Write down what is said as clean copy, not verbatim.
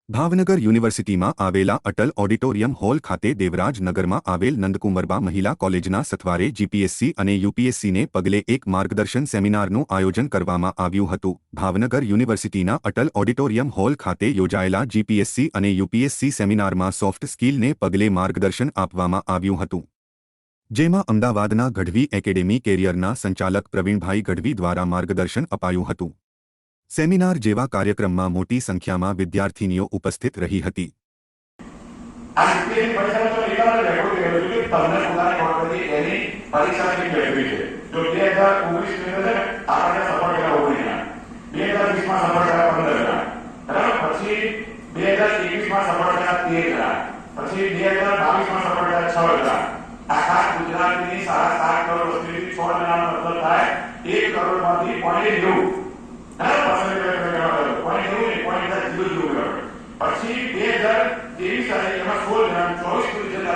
ભાવનગર યુનિવર્સિટીમાં આવેલા Atal auditorium hall ખાતે દેવરાજનગરમાં આવેલ નંદકુંવરબા મહિલા કોલેજના સથવારે જીપીએસસી અને યુપીએસસીને પગલે એક માર્ગદર્શન સેમિનારનું આયોજન કરવામાં આવ્યું હતું। ભાવનગર યુનિવર્સિટીના અટલ ઓડિટોરિયમ હોલ ખાતે યોજાયેલા જીપીએસસી અને યુપીએસસી સેમિનારમાં સોફ્ટ સ્કિલને પગલે માર્ગદર્શન આપવામાં આવ્યું હતું, જેમાં અમદાવાદના ગઢવી એકેડેમી કેરિયરના સંચાલક પ્રવીણભાઈ ગઢવી દ્વારા માર્ગદર્શન અપાયું હતું। સેમિનાર જેવા કાર્યક્રમમાં મોટી સંખ્યામાં વિદ્યાર્થીનીઓ ઉપસ્થિત રહી હતી। પછી 2023 એમાં 16 જણા 24 સુધી જતા